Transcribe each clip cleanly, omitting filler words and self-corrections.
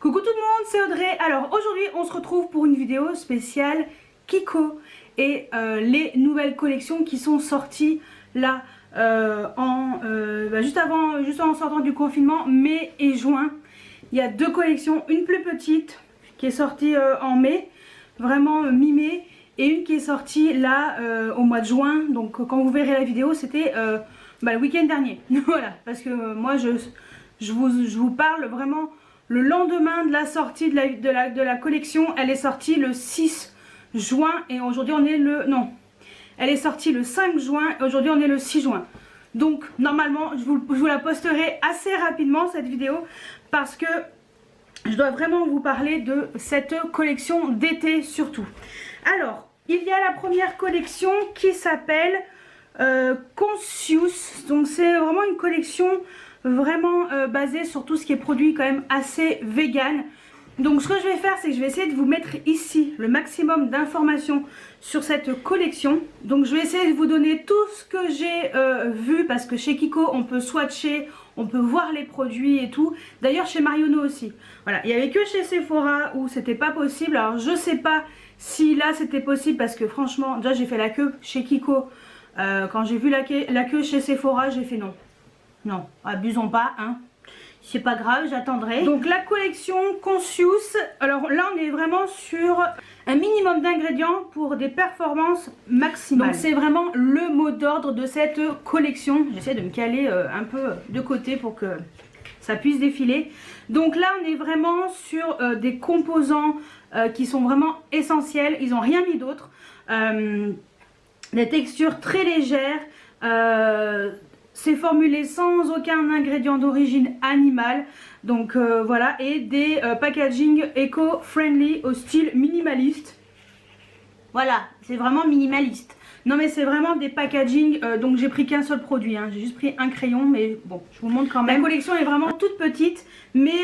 Coucou tout le monde, c'est Audrey. Alors aujourd'hui on se retrouve pour une vidéo spéciale Kiko et les nouvelles collections qui sont sorties là juste en sortant du confinement, mai et juin. Il y a deux collections, une plus petite qui est sortie en mai, vraiment mi-mai, et une qui est sortie là au mois de juin. Donc quand vous verrez la vidéo, c'était le week-end dernier. Voilà, parce que moi je vous parle vraiment le lendemain de la sortie de la collection. Elle est sortie le 6 juin et aujourd'hui on est le... Non, elle est sortie le 5 juin et aujourd'hui on est le 6 juin. Donc normalement je vous la posterai assez rapidement cette vidéo parce que je dois vraiment vous parler de cette collection d'été surtout. Alors, il y a la première collection qui s'appelle Conscious. Donc c'est vraiment une collection vraiment basée sur tout ce qui est produit quand même assez vegan. Donc ce que je vais faire, c'est que je vais essayer de vous mettre ici le maximum d'informations sur cette collection. Donc je vais essayer de vous donner tout ce que j'ai vu, parce que chez Kiko on peut swatcher, on peut voir les produits et tout. D'ailleurs chez Marionneau aussi. Voilà, il n'y avait que chez Sephora où c'était pas possible. Alors je sais pas si là c'était possible, parce que franchement déjà j'ai fait la queue chez Kiko. Quand j'ai vu la queue chez Sephora, j'ai fait non. Non, abusons pas, hein. C'est pas grave, j'attendrai. Donc la collection Conscious, alors là on est vraiment sur un minimum d'ingrédients pour des performances maximales. Donc c'est vraiment le mot d'ordre de cette collection. J'essaie de me caler un peu de côté pour que ça puisse défiler. Donc là on est vraiment sur des composants qui sont vraiment essentiels. Ils n'ont rien mis d'autre. Des textures très légères. C'est formulé sans aucun ingrédient d'origine animale. Donc voilà, et des packaging éco-friendly au style minimaliste. Voilà, c'est vraiment minimaliste. Non mais c'est vraiment des packaging, donc j'ai pris qu'un seul produit, hein. J'ai juste pris un crayon, mais bon, je vous montre quand même. La collection est vraiment toute petite, mais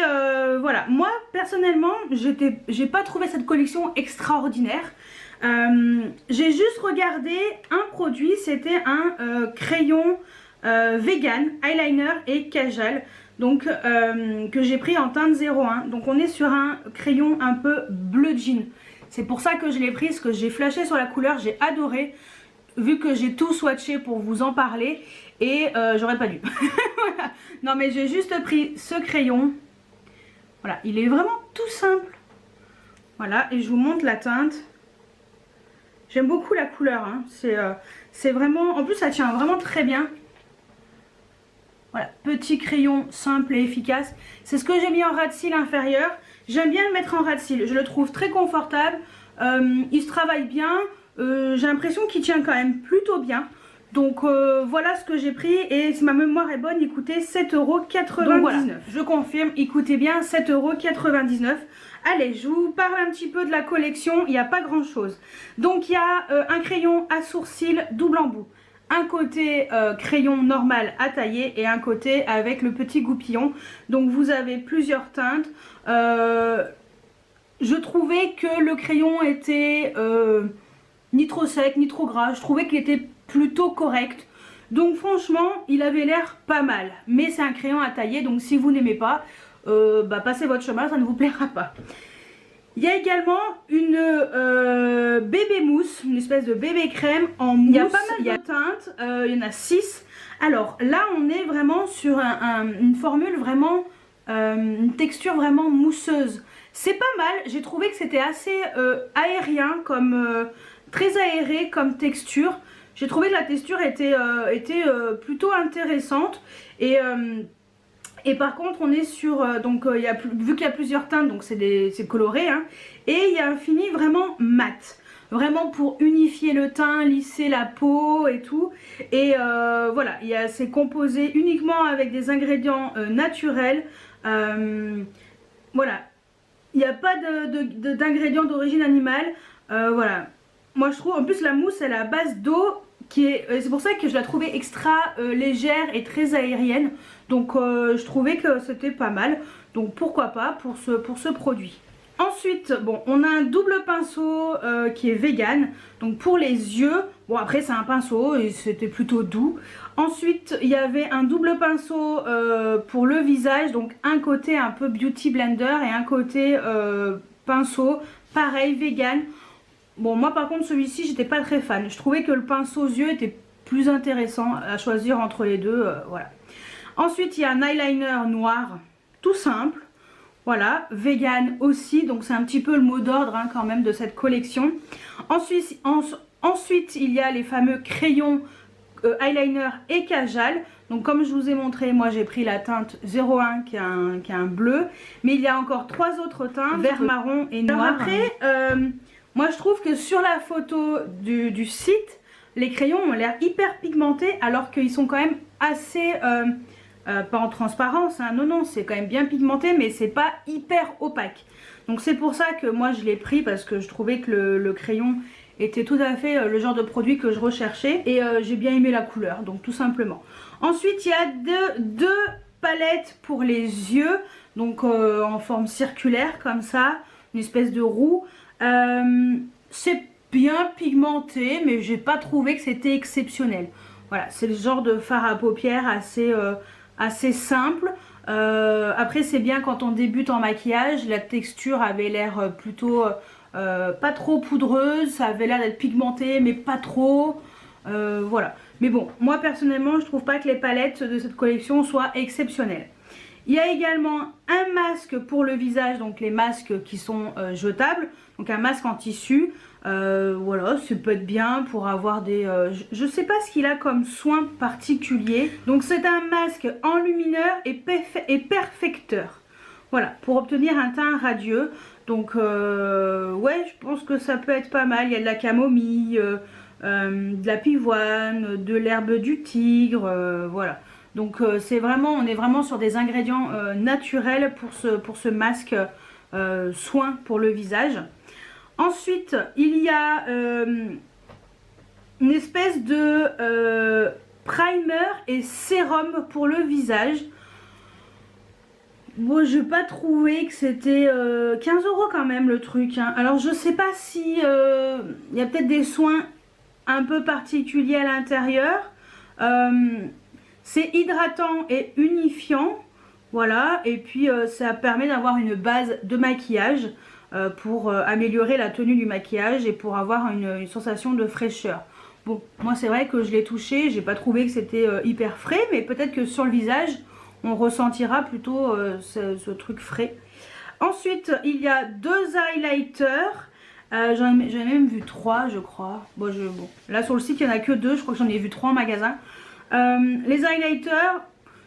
voilà, moi personnellement, j'ai pas trouvé cette collection extraordinaire. J'ai juste regardé un produit, c'était un crayon vegan, eyeliner et casual, donc que j'ai pris en teinte 01. Donc on est sur un crayon un peu bleu jean. C'est pour ça que je l'ai pris, parce que j'ai flashé sur la couleur, j'ai adoré, vu que j'ai tout swatché pour vous en parler, et j'aurais pas dû. Voilà. Non mais j'ai juste pris ce crayon. Voilà, il est vraiment tout simple. Voilà, et je vous montre la teinte. J'aime beaucoup la couleur, hein. C'est vraiment, en plus ça tient vraiment très bien. Voilà, petit crayon simple et efficace. C'est ce que j'ai mis en ras de cils inférieur. J'aime bien le mettre en ras de cils. Je le trouve très confortable. Il se travaille bien. J'ai l'impression qu'il tient quand même plutôt bien. Donc voilà ce que j'ai pris. Et si ma mémoire est bonne, il coûtait 7,99 €. Donc voilà, je confirme, il coûtait bien 7,99 €. Allez, je vous parle un petit peu de la collection. Il n'y a pas grand chose. Donc il y a un crayon à sourcils double embout. Un côté crayon normal à tailler et un côté avec le petit goupillon. Donc vous avez plusieurs teintes. Je trouvais que le crayon était ni trop sec ni trop gras. Je trouvais qu'il était plutôt correct. Donc franchement il avait l'air pas mal. Mais c'est un crayon à tailler, donc si vous n'aimez pas, passez votre chemin, ça ne vous plaira pas. Il y a également une bébé mousse, une espèce de bébé crème en mousse. Il y a pas mal de teintes, il y en a 6. Alors là on est vraiment sur une formule vraiment, une texture vraiment mousseuse. C'est pas mal, j'ai trouvé que c'était assez aérien, comme très aéré comme texture. J'ai trouvé que la texture était plutôt intéressante. Et par contre on est sur, vu qu'il y a plusieurs teintes, donc c'est coloré, hein, et il y a un fini vraiment mat. Vraiment pour unifier le teint, lisser la peau et tout. Et voilà, c'est composé uniquement avec des ingrédients naturels. Voilà, il n'y a pas d'ingrédients d'origine animale. Voilà, moi je trouve, en plus la mousse elle est à base d'eau. C'est pour ça que je la trouvais extra légère et très aérienne. Donc je trouvais que c'était pas mal. Donc pourquoi pas pour ce produit. Ensuite, bon, on a un double pinceau qui est vegan, donc pour les yeux. Bon, après c'est un pinceau et c'était plutôt doux. Ensuite, il y avait un double pinceau pour le visage, donc un côté un peu beauty blender et un côté pinceau, pareil, vegan. Bon, moi par contre celui-ci j'étais pas très fan. Je trouvais que le pinceau aux yeux était plus intéressant à choisir entre les deux, voilà. Ensuite, il y a un eyeliner noir, tout simple. Voilà, vegan aussi, donc c'est un petit peu le mot d'ordre hein, quand même de cette collection. Ensuite, il y a les fameux crayons eyeliner et Kajal. Donc comme je vous ai montré, moi j'ai pris la teinte 01 qui est un bleu. Mais il y a encore 3 autres teintes, vert, marron et noir. Après, moi je trouve que sur la photo du site, les crayons ont l'air hyper pigmentés alors qu'ils sont quand même assez... pas en transparence, hein, non, c'est quand même bien pigmenté, mais c'est pas hyper opaque. Donc c'est pour ça que moi je l'ai pris, parce que je trouvais que le crayon était tout à fait le genre de produit que je recherchais. Et j'ai bien aimé la couleur, donc tout simplement. Ensuite, il y a deux palettes pour les yeux, donc en forme circulaire comme ça, une espèce de roue. C'est bien pigmenté, mais j'ai pas trouvé que c'était exceptionnel. Voilà, c'est le genre de fard à paupières assez simple. Après c'est bien quand on débute en maquillage, la texture avait l'air plutôt pas trop poudreuse, ça avait l'air d'être pigmenté mais pas trop, voilà. Mais bon, moi personnellement je trouve pas que les palettes de cette collection soient exceptionnelles. Il y a également un masque pour le visage, donc les masques qui sont jetables, donc un masque en tissu. Voilà, ça peut être bien pour avoir des... je sais pas ce qu'il a comme soin particulier. Donc c'est un masque enlumineur et perfecteur. Voilà, pour obtenir un teint radieux. Donc ouais, je pense que ça peut être pas mal. Il y a de la camomille, de la pivoine, de l'herbe du tigre, voilà. Donc c'est vraiment, on est vraiment sur des ingrédients naturels pour ce masque soin pour le visage. Ensuite, il y a une espèce de primer et sérum pour le visage. Bon, je n'ai pas trouvé que c'était 15 € quand même le truc, hein. Alors je sais pas si il y a peut-être des soins un peu particuliers à l'intérieur. C'est hydratant et unifiant, voilà, et puis ça permet d'avoir une base de maquillage pour améliorer la tenue du maquillage et pour avoir une sensation de fraîcheur. Bon, moi c'est vrai que je l'ai touché, j'ai pas trouvé que c'était hyper frais, mais peut-être que sur le visage on ressentira plutôt ce truc frais. Ensuite, il y a 2 highlighters. J'en ai même vu 3 je crois. Bon, là sur le site il n'y en a que 2, je crois que j'en ai vu 3 en magasin. Les highlighters,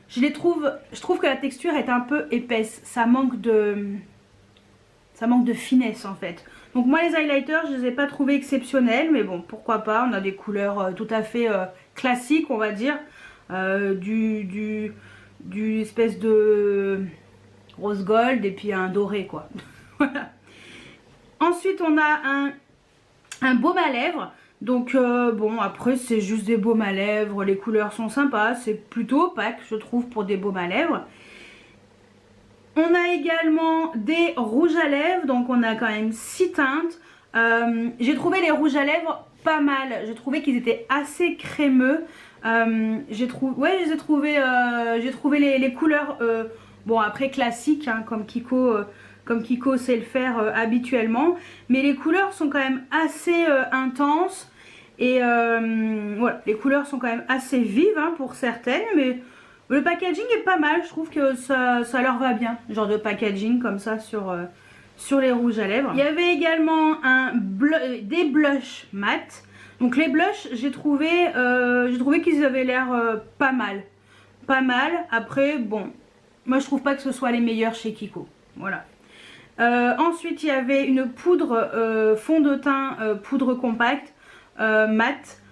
je trouve que la texture est un peu épaisse. Ça manque de finesse en fait. Donc moi les highlighters je les ai pas trouvés exceptionnels, mais bon pourquoi pas, on a des couleurs tout à fait classiques on va dire, du espèce de rose gold et puis un doré quoi. Voilà. Ensuite on a un baume à lèvres. Donc bon, après c'est juste des baumes à lèvres, les couleurs sont sympas, c'est plutôt opaque je trouve pour des baumes à lèvres. On a également des rouges à lèvres, donc on a quand même 6 teintes. J'ai trouvé les rouges à lèvres pas mal, j'ai trouvé qu'ils étaient assez crémeux. J'ai trouvé les couleurs, bon après classiques hein, comme Kiko sait le faire habituellement, mais les couleurs sont quand même assez intenses et voilà, les couleurs sont quand même assez vives hein, pour certaines, mais le packaging est pas mal, je trouve que ça leur va bien, genre de packaging comme ça sur les rouges à lèvres. Il y avait également des blushs mat. Donc les blushs, j'ai trouvé qu'ils avaient l'air pas mal. Pas mal, après bon, moi je trouve pas que ce soit les meilleurs chez Kiko, voilà. Ensuite il y avait une poudre fond de teint, poudre compacte, mat.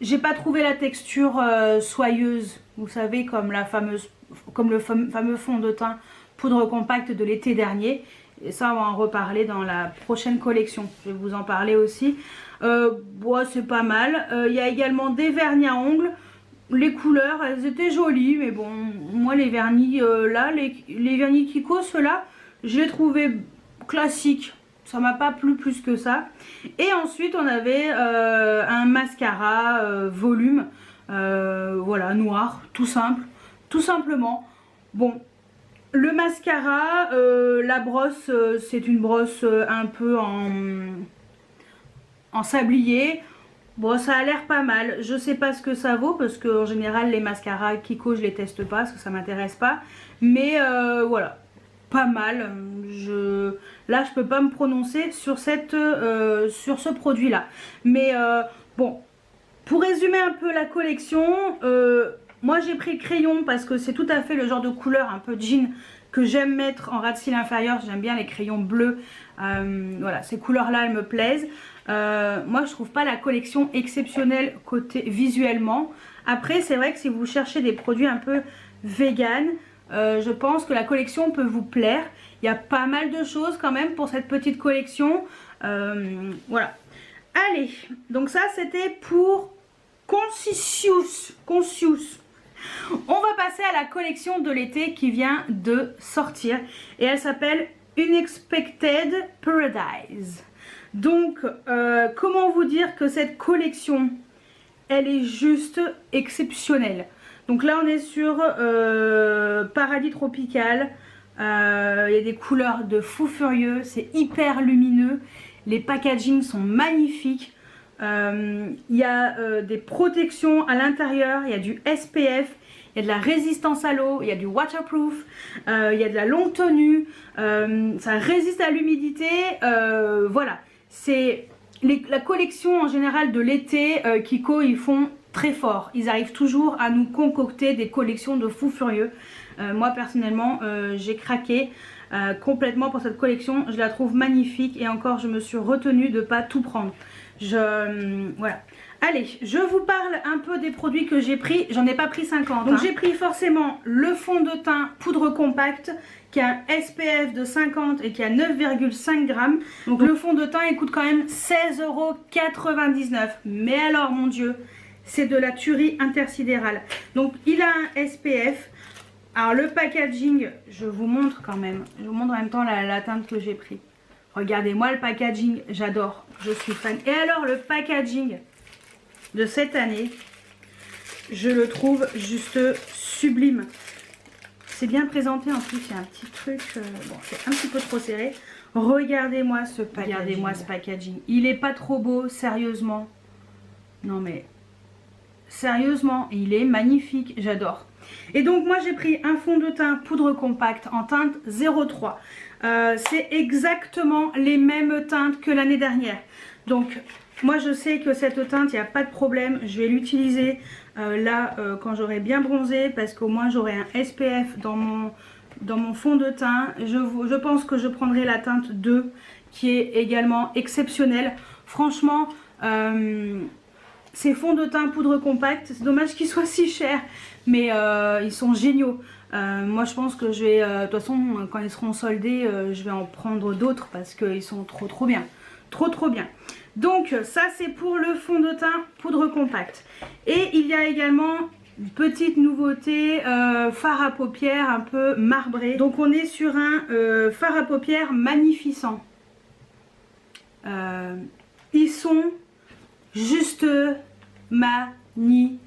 J'ai pas trouvé la texture soyeuse, vous savez, comme le fameux fond de teint poudre compacte de l'été dernier. Et ça on va en reparler dans la prochaine collection, je vais vous en parler aussi. Bon, c'est pas mal. Il y a également des vernis à ongles. Les couleurs elles étaient jolies, mais bon moi les vernis là, les vernis Kiko, ceux-là je les trouvais classique. Ça m'a pas plu plus que ça. Et ensuite on avait un mascara volume, voilà, noir, tout simple, tout simplement. Bon, le mascara, la brosse, c'est une brosse un peu en sablier. Bon, ça a l'air pas mal. Je sais pas ce que ça vaut parce que en général les mascaras Kiko je les teste pas parce que ça m'intéresse pas. Mais voilà, pas mal. Là je peux pas me prononcer sur sur ce produit là. Mais bon, pour résumer un peu la collection, moi j'ai pris le crayon parce que c'est tout à fait le genre de couleur un peu jean que j'aime mettre en ras de cils inférieur. J'aime bien les crayons bleus. Voilà, ces couleurs là elles me plaisent. Moi je trouve pas la collection exceptionnelle côté visuellement. Après c'est vrai que si vous cherchez des produits un peu vegan, je pense que la collection peut vous plaire. Il y a pas mal de choses quand même pour cette petite collection. Voilà. Allez, donc ça c'était pour Conscious. On va passer à la collection de l'été qui vient de sortir et elle s'appelle Unexpected Paradise. Donc comment vous dire que cette collection elle est juste exceptionnelle. Donc là on est sur Paradis Tropical. Il y a des couleurs de fou furieux, c'est hyper lumineux, les packagings sont magnifiques. Il y a des protections à l'intérieur, il y a du SPF, il y a de la résistance à l'eau, il y a du waterproof, il y a de la longue tenue, ça résiste à l'humidité. Voilà, c'est la collection en général de l'été. Kiko ils font très fort, ils arrivent toujours à nous concocter des collections de fous furieux. Moi personnellement j'ai craqué complètement pour cette collection, je la trouve magnifique et encore je me suis retenue de pas tout prendre. Voilà. Allez, je vous parle un peu des produits que j'ai pris. J'en ai pas pris 50. Donc j'ai pris forcément le fond de teint poudre compacte qui a un SPF de 50 et qui a 9,5 grammes. Donc le fond de teint il coûte quand même 16,99 €. Mais alors mon dieu, c'est de la tuerie intersidérale. Donc il a un SPF. Alors le packaging, je vous montre quand même. Je vous montre en même temps la teinte que j'ai pris. Regardez-moi le packaging, j'adore, je suis fan. Et alors le packaging de cette année, je le trouve juste sublime. C'est bien présenté en plus, il y a un petit truc, bon c'est un petit peu trop serré. Regardez-moi ce packaging. Il est pas trop beau, sérieusement. Non mais, sérieusement, il est magnifique, j'adore. Et donc moi j'ai pris un fond de teint poudre compacte en teinte 03. C'est exactement les mêmes teintes que l'année dernière. Donc moi je sais que cette teinte il n'y a pas de problème. Je vais l'utiliser là quand j'aurai bien bronzé, parce qu'au moins j'aurai un SPF dans mon fond de teint. Je pense que je prendrai la teinte 2 qui est également exceptionnelle. Franchement ces fonds de teint poudre compacte, c'est dommage qu'ils soient si chers, mais ils sont géniaux. Moi je pense que je vais, de toute façon quand ils seront soldés, je vais en prendre d'autres parce qu'ils sont trop bien. Trop bien. Donc ça c'est pour le fond de teint poudre compacte. Et il y a également une petite nouveauté, fard à paupières un peu marbré. Donc on est sur un fard à paupières magnificent. Ils sont juste magnifiques.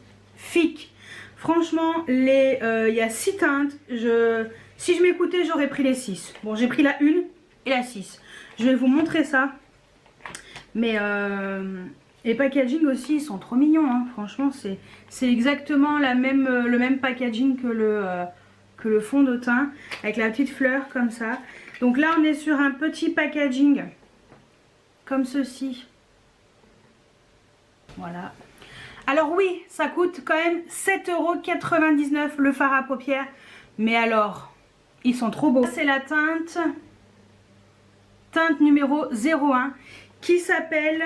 Franchement, il y a 6 teintes. Si je m'écoutais, j'aurais pris les 6. Bon, j'ai pris la 1 et la 6. Je vais vous montrer ça. Mais les packaging aussi, ils sont trop mignons. Hein. Franchement, c'est exactement le même packaging que le fond de teint. Avec la petite fleur comme ça. Donc là, on est sur un petit packaging comme ceci. Voilà. Alors oui, ça coûte quand même 7,99 € le fard à paupières. Mais alors, ils sont trop beaux. C'est la teinte numéro 01 qui s'appelle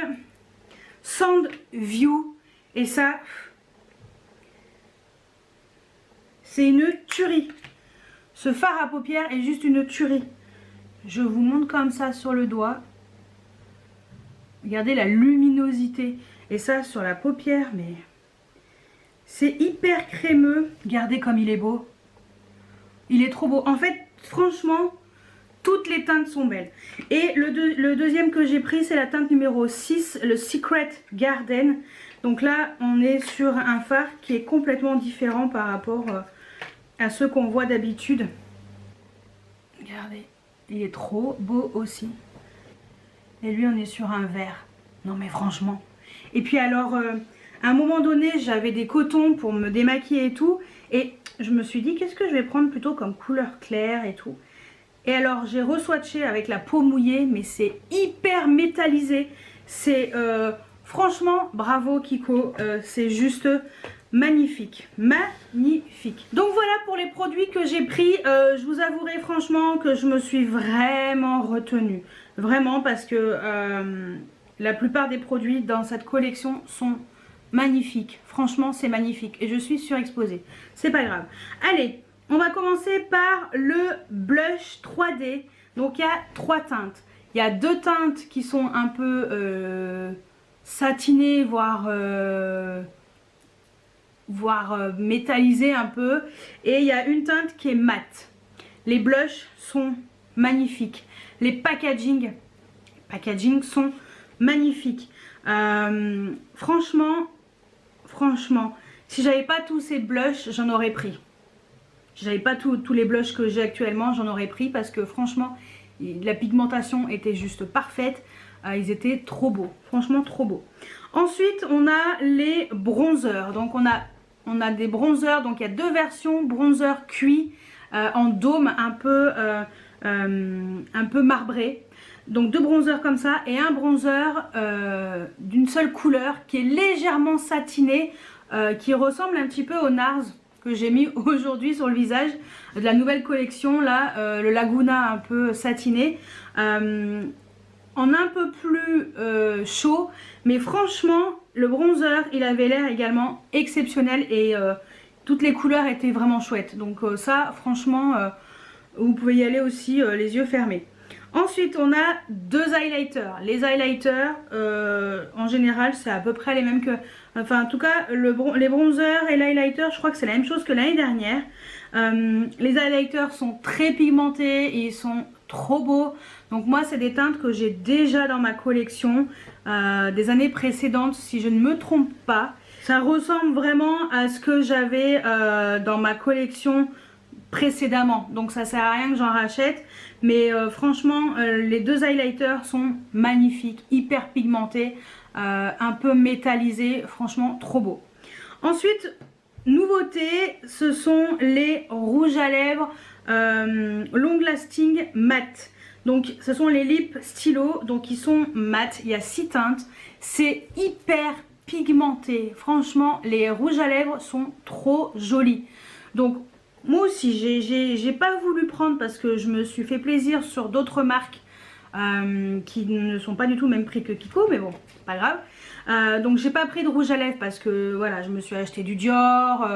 Sand View. Et ça, c'est une tuerie. Ce fard à paupières est juste une tuerie. Je vous montre comme ça sur le doigt. Regardez la luminosité. Et ça sur la paupière, mais c'est hyper crémeux. Regardez comme il est beau. Il est trop beau. En fait, franchement, toutes les teintes sont belles. Et le deuxième que j'ai pris, c'est la teinte numéro 6, le Secret Garden. Donc là, on est sur un fard qui est complètement différent par rapport à ceux qu'on voit d'habitude. Regardez, il est trop beau aussi. Et lui, on est sur un vert. Non mais franchement. Et puis alors, à un moment donné, j'avais des cotons pour me démaquiller et tout. Et je me suis dit, qu'est-ce que je vais prendre plutôt comme couleur claire et tout. Et alors, j'ai re-swatché avec la peau mouillée, mais c'est hyper métallisé. C'est... franchement, bravo Kiko, c'est juste magnifique, magnifique. Donc voilà pour les produits que j'ai pris. Je vous avouerai franchement que je me suis vraiment retenue. Vraiment parce que la plupart des produits dans cette collection sont magnifiques. Franchement, c'est magnifique et je suis surexposée. C'est pas grave. Allez, on va commencer par le blush 3D. Donc il y a 3 teintes. Il y a 2 teintes qui sont un peu... satiné, voire métallisé un peu, et il y a une teinte qui est mate. Les blushs sont magnifiques, les packaging sont magnifiques. Franchement, si j'avais pas tous ces blushs, j'en aurais pris. Si j'avais pas tous les blushs que j'ai actuellement, j'en aurais pris parce que franchement la pigmentation était juste parfaite. Ils étaient trop beaux, franchement trop beaux. Ensuite, on a les bronzers. Donc on a des bronzers, donc il y a 2 versions bronzer cuit en dôme un peu marbré. Donc 2 bronzers comme ça et un bronzer d'une seule couleur qui est légèrement satiné, qui ressemble un petit peu au NARS que j'ai mis aujourd'hui sur le visage de la nouvelle collection là, le Laguna un peu satiné. En un peu plus chaud, mais franchement le bronzer il avait l'air également exceptionnel et toutes les couleurs étaient vraiment chouettes. Donc ça franchement vous pouvez y aller aussi les yeux fermés. Ensuite on a 2 highlighters. Les highlighters en général c'est à peu près les mêmes que... Enfin en tout cas les bronzers et l'highlighter je crois que c'est la même chose que l'année dernière. Les highlighters sont très pigmentés et ils sont trop beaux. Donc moi c'est des teintes que j'ai déjà dans ma collection des années précédentes si je ne me trompe pas. Ça ressemble vraiment à ce que j'avais dans ma collection précédemment. Donc ça sert à rien que j'en rachète. Mais franchement les 2 highlighters sont magnifiques, hyper pigmentés, un peu métallisés, franchement trop beau. Ensuite, nouveauté, ce sont les rouges à lèvres long lasting mat. Donc ce sont les lip stylo, donc ils sont mat, il y a 6 teintes, c'est hyper pigmenté. Franchement les rouges à lèvres sont trop jolis. Donc moi aussi j'ai pas voulu prendre parce que je me suis fait plaisir sur d'autres marques qui ne sont pas du tout le même prix que Kiko, mais bon pas grave. Donc j'ai pas pris de rouge à lèvres parce que voilà je me suis acheté du Dior.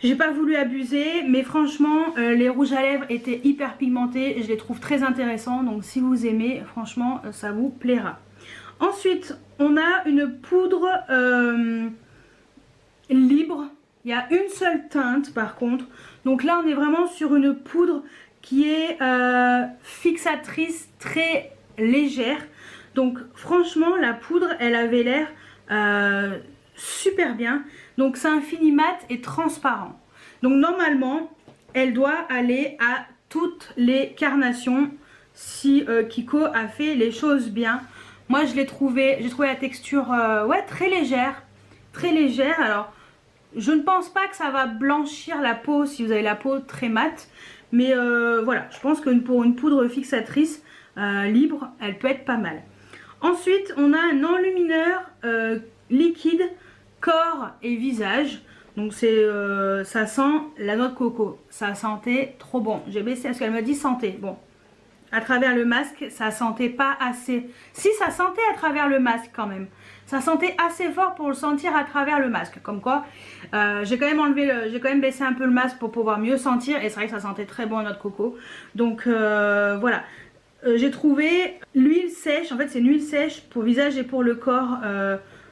J'ai pas voulu abuser, mais franchement les rouges à lèvres étaient hyper pigmentés et je les trouve très intéressants. Donc si vous aimez, franchement ça vous plaira. Ensuite on a une poudre libre. Il y a une seule teinte par contre. Donc là on est vraiment sur une poudre qui est fixatrice très légère. Donc franchement la poudre elle avait l'air super bien. Donc c'est un fini mat et transparent. Donc normalement elle doit aller à toutes les carnations si Kiko a fait les choses bien. Moi j'ai trouvé la texture ouais, très légère. Très légère. Alors je ne pense pas que ça va blanchir la peau si vous avez la peau très mate. Mais voilà, je pense que pour une poudre fixatrice libre, elle peut être pas mal. Ensuite, on a un enlumineur liquide corps et visage. Donc c'est ça sent la noix de coco. Ça sentait trop bon. J'ai baissé parce qu'elle me dit santé. Bon, à travers le masque, ça sentait pas assez. Si, ça sentait à travers le masque quand même. Ça sentait assez fort pour le sentir à travers le masque. Comme quoi, j'ai quand même baissé un peu le masque pour pouvoir mieux sentir. Et c'est vrai que ça sentait très bon la noix de coco. Donc voilà. J'ai trouvé l'huile sèche. En fait, c'est une huile sèche pour visage et pour le corps.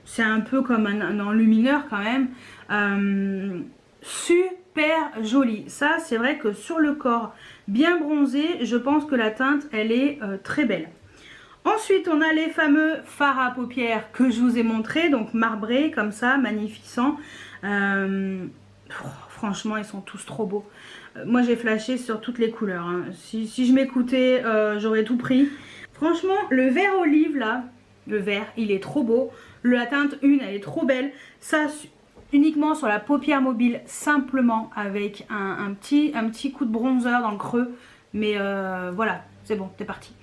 C'est un peu comme un enlumineur quand même. hyper joli. Ça c'est vrai que sur le corps bien bronzé, je pense que la teinte elle est très belle. Ensuite on a les fameux fards à paupières que je vous ai montré, donc marbrés comme ça, magnificents. Franchement ils sont tous trop beaux. Moi j'ai flashé sur toutes les couleurs, hein. Si je m'écoutais j'aurais tout pris. Franchement le vert olive là, le vert il est trop beau. La teinte 1 elle est trop belle. Ça uniquement sur la paupière mobile, simplement avec un petit coup de bronzer dans le creux. Mais voilà, c'est bon, c'est parti.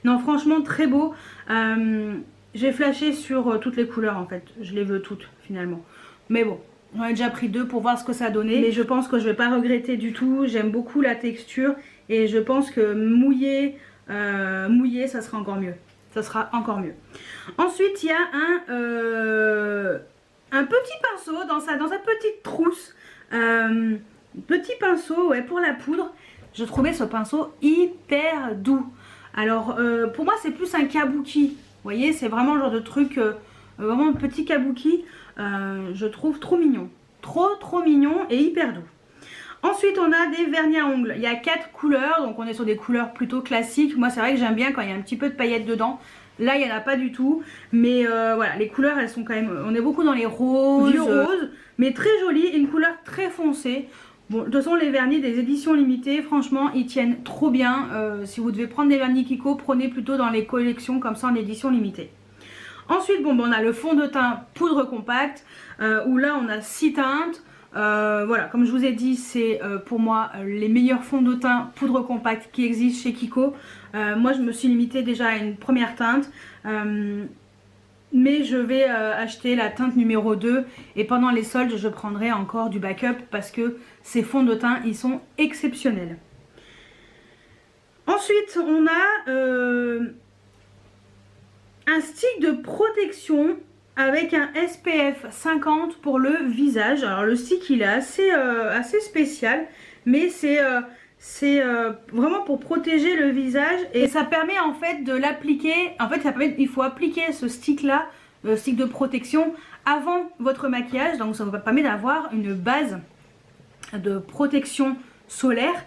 Non franchement très beau. J'ai flashé sur toutes les couleurs en fait. Je les veux toutes finalement. Mais bon, j'en ai déjà pris 2 pour voir ce que ça donnait. Mais je pense que je vais pas regretter du tout. J'aime beaucoup la texture. Et je pense que mouillé, ça sera encore mieux. Ça sera encore mieux. Ensuite il y a un petit pinceau dans sa petite trousse. Petit pinceau ouais, pour la poudre. Je trouvais ce pinceau hyper doux. Alors pour moi c'est plus un kabuki. Vous voyez, c'est vraiment le genre de truc, vraiment un petit kabuki. Je trouve trop mignon. Trop mignon et hyper doux. Ensuite on a des vernis à ongles. Il y a 4 couleurs, donc on est sur des couleurs plutôt classiques. Moi c'est vrai que j'aime bien quand il y a un petit peu de paillettes dedans. Là il n'y en a pas du tout. Mais voilà, les couleurs elles sont quand même... On est beaucoup dans les roses, vieux roses, mais très jolies. Une couleur très foncée. Bon, de toute façon les vernis des éditions limitées, franchement ils tiennent trop bien. Si vous devez prendre des vernis Kiko, prenez plutôt dans les collections comme ça en édition limitée. Ensuite bon, on a le fond de teint poudre compacte, où là on a 6 teintes. Voilà, comme je vous ai dit, c'est pour moi les meilleurs fonds de teint poudre compacte qui existent chez Kiko. Moi je me suis limitée déjà à une première teinte. Mais je vais acheter la teinte numéro 2 et pendant les soldes je prendrai encore du backup parce que ces fonds de teint ils sont exceptionnels. Ensuite on a un stick de protection avec un SPF 50 pour le visage. Alors le stick il est assez spécial, mais c'est vraiment pour protéger le visage et ça permet en fait de l'appliquer. En fait il faut appliquer ce stick là, le stick de protection, avant votre maquillage. Donc ça vous permet d'avoir une base de protection solaire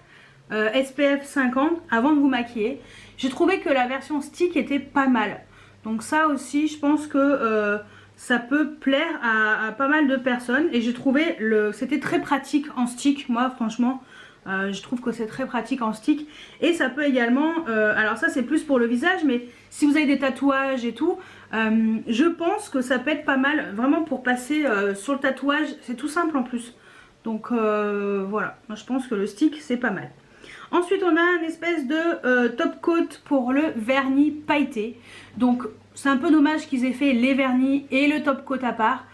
SPF 50 avant de vous maquiller. J'ai trouvé que la version stick était pas mal. Donc ça aussi je pense que ça peut plaire à pas mal de personnes. Et j'ai trouvé c'était très pratique en stick. Moi franchement je trouve que c'est très pratique en stick. Et ça peut également, alors ça c'est plus pour le visage, mais si vous avez des tatouages et tout, je pense que ça peut être pas mal vraiment pour passer sur le tatouage. C'est tout simple en plus. Donc voilà, moi je pense que le stick c'est pas mal. Ensuite on a une espèce de top coat pour le vernis pailleté. Donc c'est un peu dommage qu'ils aient fait les vernis et le top coat à part.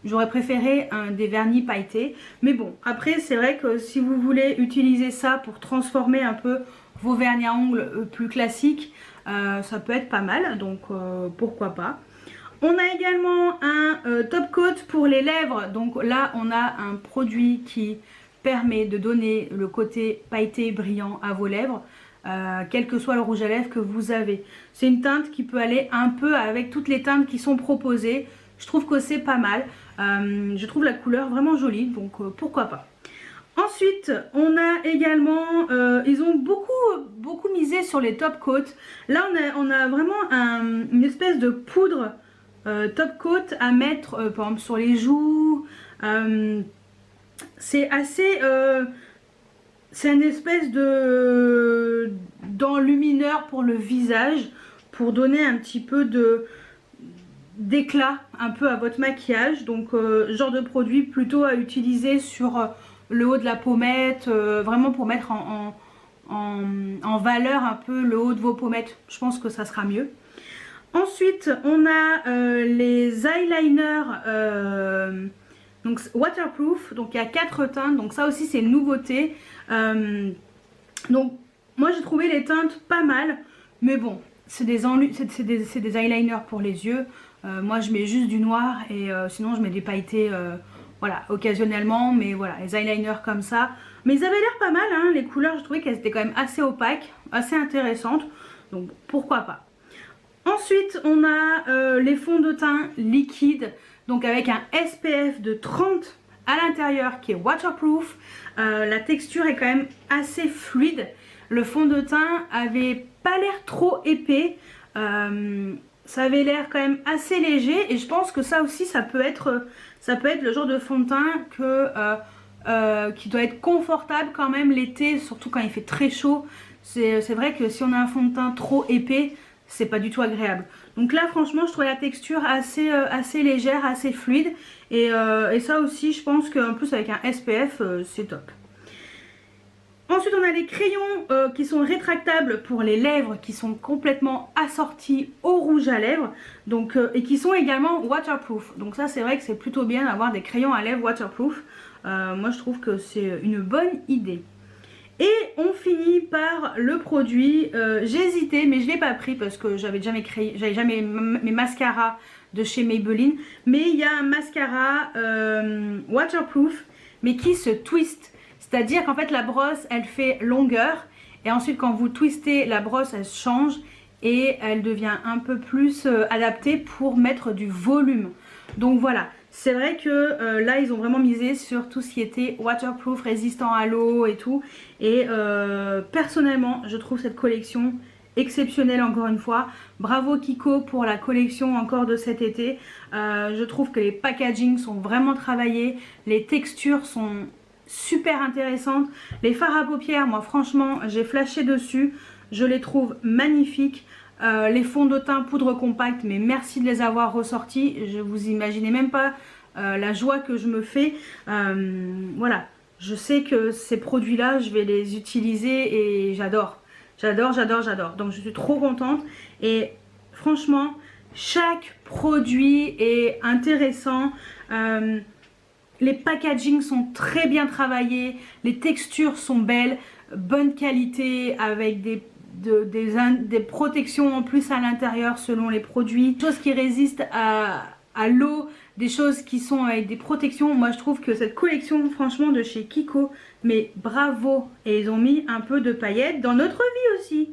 J'aurais préféré des vernis pailletés. Mais bon, après c'est vrai que si vous voulez utiliser ça pour transformer un peu vos vernis à ongles plus classiques, ça peut être pas mal. Donc pourquoi pas. On a également un top coat pour les lèvres. Donc là on a un produit qui permet de donner le côté pailleté brillant à vos lèvres. Quel que soit le rouge à lèvres que vous avez. C'est une teinte qui peut aller un peu avec toutes les teintes qui sont proposées. Je trouve que c'est pas mal. Je trouve la couleur vraiment jolie, donc pourquoi pas. Ensuite on a également, ils ont beaucoup misé sur les top coats. Là on a vraiment une espèce de poudre top coat à mettre par exemple sur les joues. C'est assez... c'est une espèce d'enlumineur pour le visage, pour donner un petit peu d'éclat un peu à votre maquillage. Donc genre de produit plutôt à utiliser sur le haut de la pommette, vraiment pour mettre en valeur un peu le haut de vos pommettes. Je pense que ça sera mieux. Ensuite on a les eyeliners donc waterproof, donc il y a 4 teintes, donc ça aussi c'est une nouveauté. Donc moi j'ai trouvé les teintes pas mal, mais bon c'est des eyeliners pour les yeux. Moi je mets juste du noir et sinon je mets des pailletés voilà, occasionnellement, mais voilà, les eyeliners comme ça. Mais ils avaient l'air pas mal, hein, les couleurs, je trouvais qu'elles étaient quand même assez opaques, assez intéressantes, donc pourquoi pas. Ensuite on a les fonds de teint liquides, donc avec un SPF de 30 à l'intérieur qui est waterproof. La texture est quand même assez fluide. Le fond de teint avait pas l'air trop épais. Ça avait l'air quand même assez léger et je pense que ça aussi ça peut être le genre de fond de teint qui doit être confortable quand même l'été, surtout quand il fait très chaud. C'est vrai que si on a un fond de teint trop épais, c'est pas du tout agréable. Donc là franchement je trouve la texture assez légère, assez fluide et ça aussi je pense qu'en plus avec un SPF c'est top. Ensuite on a les crayons qui sont rétractables pour les lèvres, qui sont complètement assortis au rouge à lèvres donc, et qui sont également waterproof. Donc ça c'est vrai que c'est plutôt bien d'avoir des crayons à lèvres waterproof. Moi je trouve que c'est une bonne idée. Et on finit par le produit, j'ai hésité mais je ne l'ai pas pris parce que j'avais jamais mes mascaras de chez Maybelline. Mais il y a un mascara waterproof mais qui se twist. C'est-à-dire qu'en fait la brosse elle fait longueur et ensuite quand vous twistez la brosse elle change et elle devient un peu plus adaptée pour mettre du volume. Donc voilà, c'est vrai que là ils ont vraiment misé sur tout ce qui était waterproof, résistant à l'eau et tout. Et personnellement je trouve cette collection exceptionnelle encore une fois. Bravo Kiko pour la collection encore de cet été. Je trouve que les packaging sont vraiment travaillés, les textures sont super intéressantes. Les fards à paupières, moi franchement j'ai flashé dessus, je les trouve magnifiques. Les fonds de teint poudre compacte, mais merci de les avoir ressortis, je vous imaginez même pas la joie que je me fais. Voilà, je sais que ces produits là je vais les utiliser et j'adore, donc je suis trop contente. Et franchement chaque produit est intéressant. Les packaging sont très bien travaillés, les textures sont belles, bonne qualité avec des protections en plus à l'intérieur selon les produits. Des choses qui résistent à l'eau, des choses qui sont avec des protections. Moi je trouve que cette collection franchement de chez Kiko, mais bravo. Et ils ont mis un peu de paillettes dans notre vie aussi.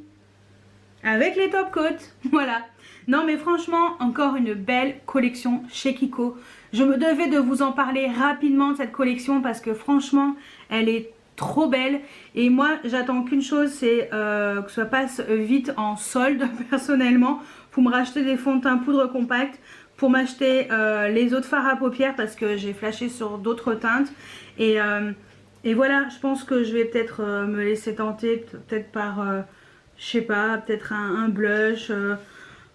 Avec les top coats, voilà. Non mais franchement, encore une belle collection chez Kiko. Je me devais de vous en parler rapidement de cette collection parce que franchement, elle est trop belle. Et moi, j'attends qu'une chose, c'est que ça passe vite en solde personnellement. Pour me racheter des fonds de teint poudre compacte, pour m'acheter les autres fards à paupières parce que j'ai flashé sur d'autres teintes. Et voilà, je pense que je vais peut-être me laisser tenter, peut-être par, je sais pas, peut-être un blush.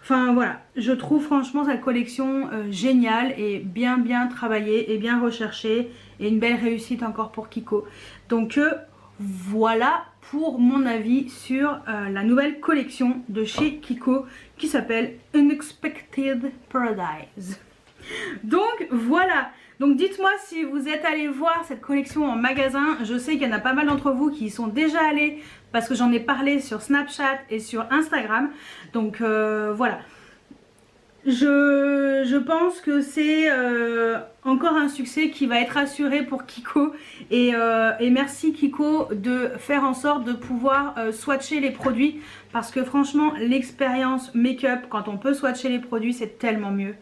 Enfin voilà, je trouve franchement cette collection géniale et bien travaillée et bien recherchée. Et une belle réussite encore pour Kiko. Donc voilà pour mon avis sur la nouvelle collection de chez Kiko qui s'appelle Unexpected Paradise. Donc voilà, donc dites-moi si vous êtes allé voir cette collection en magasin. Je sais qu'il y en a pas mal d'entre vous qui y sont déjà allés parce que j'en ai parlé sur Snapchat et sur Instagram. Donc voilà. Je pense que c'est encore un succès qui va être assuré pour Kiko et merci Kiko de faire en sorte de pouvoir swatcher les produits parce que franchement l'expérience make-up quand on peut swatcher les produits c'est tellement mieux,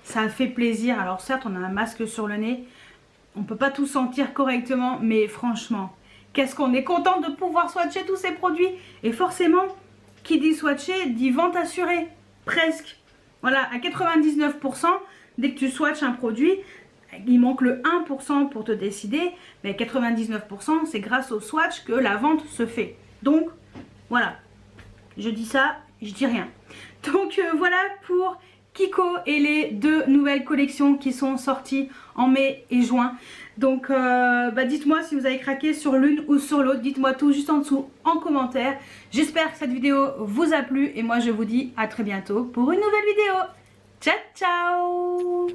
ça fait plaisir. Alors certes on a un masque sur le nez, on peut pas tout sentir correctement mais franchement qu'est-ce qu'on est content de pouvoir swatcher tous ces produits. Et forcément qui dit swatcher dit vente assurée, presque. Voilà, à 99%, dès que tu swatches un produit, il manque le 1% pour te décider, mais 99% c'est grâce au swatch que la vente se fait. Donc voilà, je dis ça, je dis rien. Donc voilà pour Kiko et les deux nouvelles collections qui sont sorties en mai et juin. Donc dites-moi si vous avez craqué sur l'une ou sur l'autre, dites-moi tout juste en dessous en commentaire. J'espère que cette vidéo vous a plu et moi je vous dis à très bientôt pour une nouvelle vidéo. Ciao ciao.